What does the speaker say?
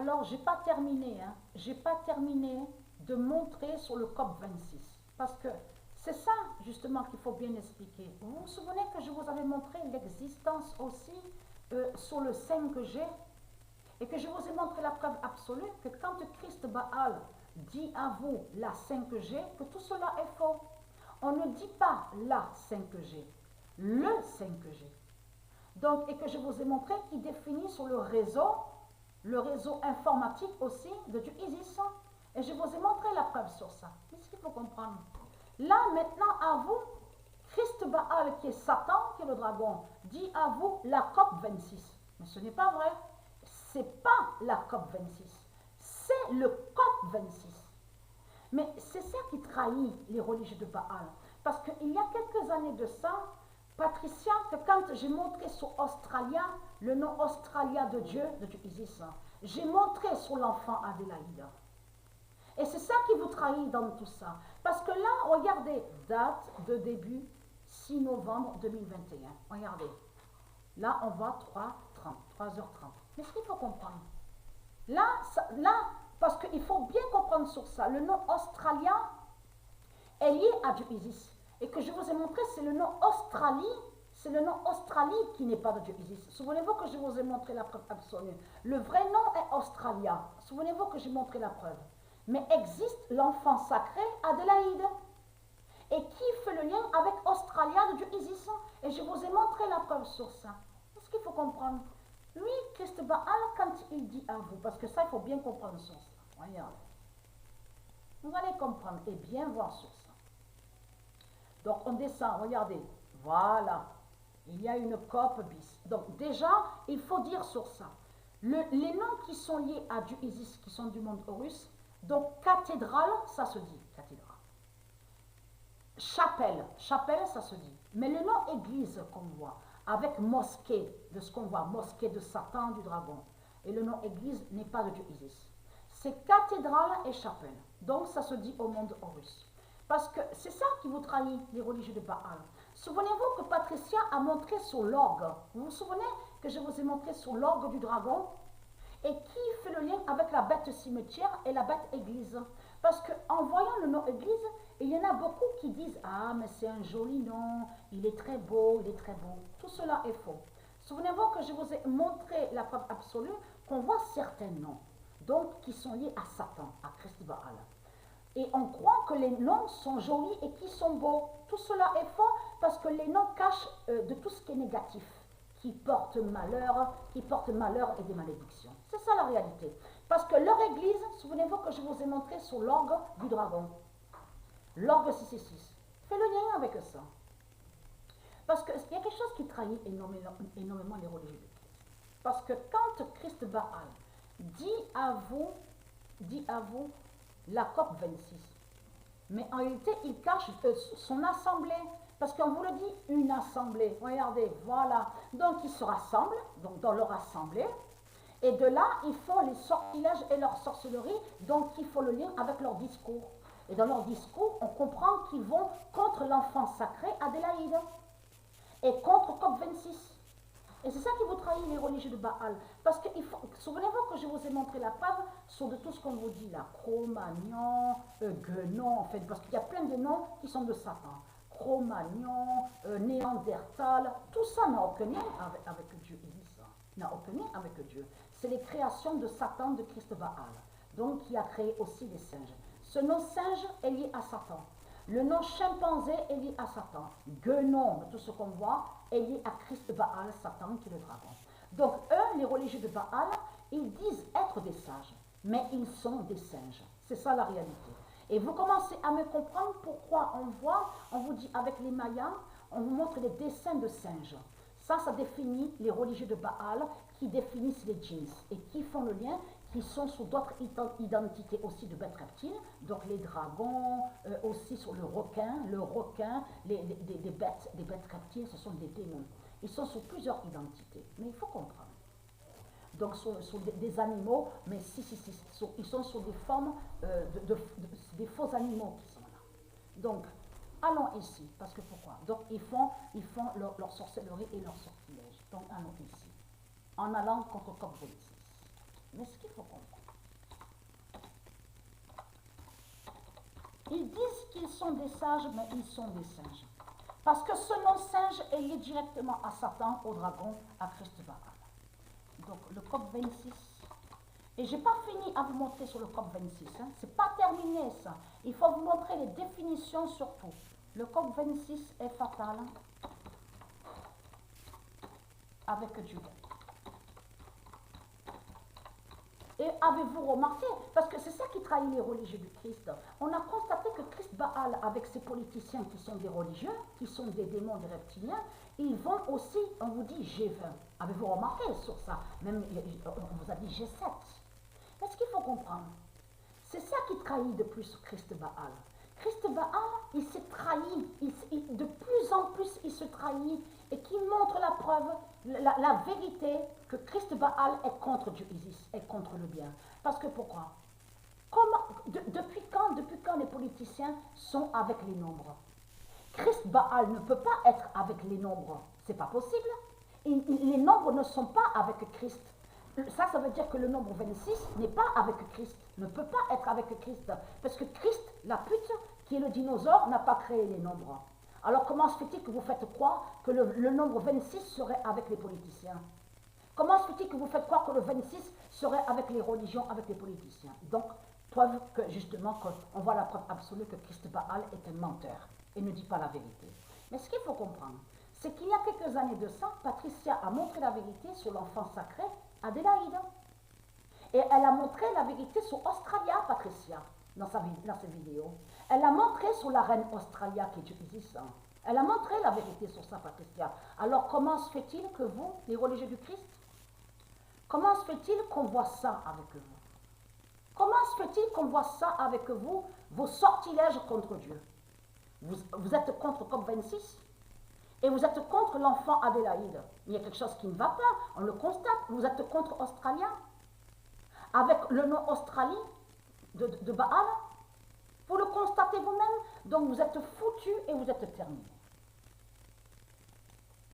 Alors, j'ai pas terminé, hein. J'ai pas terminé de montrer sur le COP26. Parce que c'est ça, justement, qu'il faut bien expliquer. Vous vous souvenez que je vous avais montré l'existence aussi sur le 5G et que je vous ai montré la preuve absolue que quand Christ Baal dit à vous la 5G, que tout cela est faux. On ne dit pas la 5G, le 5G. Donc, et que je vous ai montré qu'il définit sur le réseau informatique aussi de Dieu Isis. Et je vous ai montré la preuve sur ça. Qu'est-ce qu'il faut comprendre? Là, maintenant, à vous, Christ Baal, qui est Satan, qui est le dragon, dit à vous la COP26. Mais ce n'est pas vrai. C'est pas la COP26. C'est le COP26. Mais c'est ça qui trahit les religieux de Baal. Parce qu'il y a quelques années de ça, Patricia, que quand j'ai montré sur Australia, le nom Australia de Dieu Isis, j'ai montré sur l'enfant Adélaïde. Et c'est ça qui vous trahit dans tout ça. Parce que là, regardez, date de début 6 novembre 2021. Regardez. Là, on va 3h30. Mais ce qu'il faut comprendre, là, parce qu'il faut bien comprendre sur ça, le nom Australia est lié à Dieu Isis. Et que je vous ai montré, c'est le nom Australie, c'est le nom Australie qui n'est pas de Dieu Isis. Souvenez-vous que je vous ai montré la preuve absolue. Le vrai nom est Australia. Souvenez-vous que j'ai montré la preuve. Mais existe l'enfant sacré Adélaïde. Et qui fait le lien avec Australia de Dieu Isis. Et je vous ai montré la preuve sur ça. C'est ce qu'il faut comprendre. Lui, Christ Baal, quand il dit à vous, parce que ça, il faut bien comprendre sur ça. Regardez. Vous allez comprendre et bien voir sur ça. Donc, on descend, regardez. Voilà. Il y a une COP bis. Donc, déjà, il faut dire sur ça. Les noms qui sont liés à Dieu Isis, qui sont du monde Horus, donc cathédrale, ça se dit, cathédrale. Chapelle, ça se dit. Mais le nom église qu'on voit, avec mosquée, de ce qu'on voit, mosquée de Satan, du dragon. Et le nom église n'est pas de Dieu Isis. C'est cathédrale et chapelle. Donc ça se dit au monde Horus. Parce que c'est ça qui vous trahit, les religieux de Baal. Souvenez-vous que Patricia a montré sur l'orgue. Vous vous souvenez que je vous ai montré sur l'orgue du dragon? Et qui fait le lien avec la bête cimetière et la bête église? Parce qu'en voyant le nom église, il y en a beaucoup qui disent « Ah, mais c'est un joli nom, il est très beau, il est très beau. » Tout cela est faux. Souvenez-vous que je vous ai montré la preuve absolue qu'on voit certains noms, donc qui sont liés à Satan, à Christ Baal. Et on croit que les noms sont jolis et qui sont beaux. Tout cela est faux parce que les noms cachent de tout ce qui est négatif, qui porte malheur et des malédictions. C'est ça la réalité. Parce que leur église, souvenez-vous que je vous ai montré sur l'orgue du dragon. L'orgue 666. Fait le lien avec ça. Parce qu'il y a quelque chose qui trahit énormément les religieux de Christ. Parce que quand Christ Baal dit à vous la COP 26, mais en réalité, il cache son assemblée. Parce qu'on vous le dit, une assemblée. Regardez, voilà. Donc, ils se rassemblent, donc dans leur assemblée. Et de là, ils font les sortilèges et leur sorcellerie. Donc, il faut le lien avec leur discours. Et dans leur discours, on comprend qu'ils vont contre l'enfant sacré Adélaïde. Et contre COP26. Et c'est ça qui vous trahit les religieux de Baal. Parce que, souvenez-vous que je vous ai montré la preuve sur de tout ce qu'on vous dit là. Cro-Magnon, Guénon, en fait, parce qu'il y a plein de noms qui sont de Satan. Cro-Magnon, Néandertal, tout ça n'a aucun lien avec Dieu. N'a aucun lien avec Dieu. C'est les créations de Satan, de Christ Baal. Donc, qui a créé aussi les singes. Ce nom singe est lié à Satan. Le nom chimpanzé est lié à Satan. Guénon, tout ce qu'on voit, est lié à Christ Baal, Satan, qui est le dragon. Donc, eux, les religieux de Baal, ils disent être des sages, mais ils sont des singes. C'est ça la réalité. Et vous commencez à me comprendre pourquoi on vous dit avec les Mayas, on vous montre les dessins de singes. Ça définit les religieux de Baal qui définissent les djinns et qui font le lien, qui sont sous d'autres identités aussi de bêtes reptiles, donc les dragons, aussi sur le requin, des bêtes reptiles, ce sont des démons. Ils sont sous plusieurs identités, mais il faut comprendre. Donc sur des animaux, mais ils sont sous des formes, des faux animaux qui sont là. Donc, allons ici, parce que pourquoi? Donc ils font leur sorcellerie et leur sortilège. Donc allons ici, en allant contre COP26. Mais ce qu'il faut comprendre, Ils disent qu'ils sont des sages, mais ils sont des singes. Parce que ce nom singe est lié directement à Satan, au dragon, à Christ Baal. Donc le COP 26. Et je n'ai pas fini à vous montrer sur le COP 26. Hein. Ce n'est pas terminé ça. Il faut vous montrer les définitions surtout. Le COP 26 est fatal avec Dieu. Et avez-vous remarqué, parce que c'est ça qui trahit les religieux du Christ, on a constaté que Christ Baal, avec ses politiciens qui sont des religieux, qui sont des démons, des reptiliens, ils vont aussi, on vous dit G20. Avez-vous remarqué sur ça? Même, on vous a dit G7. Mais ce qu'il faut comprendre, c'est ça qui trahit de plus Christ Baal. Christ Baal, il s'est trahi, de plus en plus il se trahit et qui montre la preuve, la vérité que Christ Baal est contre Dieu Isis, est contre le bien. Parce que pourquoi? Depuis quand les politiciens sont avec les nombres? Christ Baal ne peut pas être avec les nombres, c'est pas possible. Les nombres ne sont pas avec Christ. Ça veut dire que le nombre 26 n'est pas avec Christ, ne peut pas être avec Christ. Parce que Christ, la pute, qui est le dinosaure, n'a pas créé les nombres. Alors comment se fait-il que vous faites croire que le nombre 26 serait avec les politiciens? Comment se fait-il que vous faites croire que le 26 serait avec les religions, avec les politiciens? Donc, preuve que justement, on voit la preuve absolue que Christ Baal est un menteur et ne dit pas la vérité. Mais ce qu'il faut comprendre, c'est qu'il y a quelques années de ça, Patricia a montré la vérité sur l'enfant sacré Adélaïde. Et elle a montré la vérité sur Australia, Patricia, dans ses vidéos. Elle a montré sur la reine Australia qui est Dieu Isis. Elle a montré la vérité sur ça, Patricia. Alors comment se fait-il que vous, les religieux du Christ, comment se fait-il qu'on voit ça avec vous? Comment se fait-il qu'on voit ça avec vous, vos sortilèges contre Dieu? Vous êtes contre COP26 et vous êtes contre l'enfant Adélaïde. Il y a quelque chose qui ne va pas, on le constate. Vous êtes contre Australia avec le nom Australie de Baal. Vous le constatez vous-même, donc vous êtes foutus et vous êtes terminés.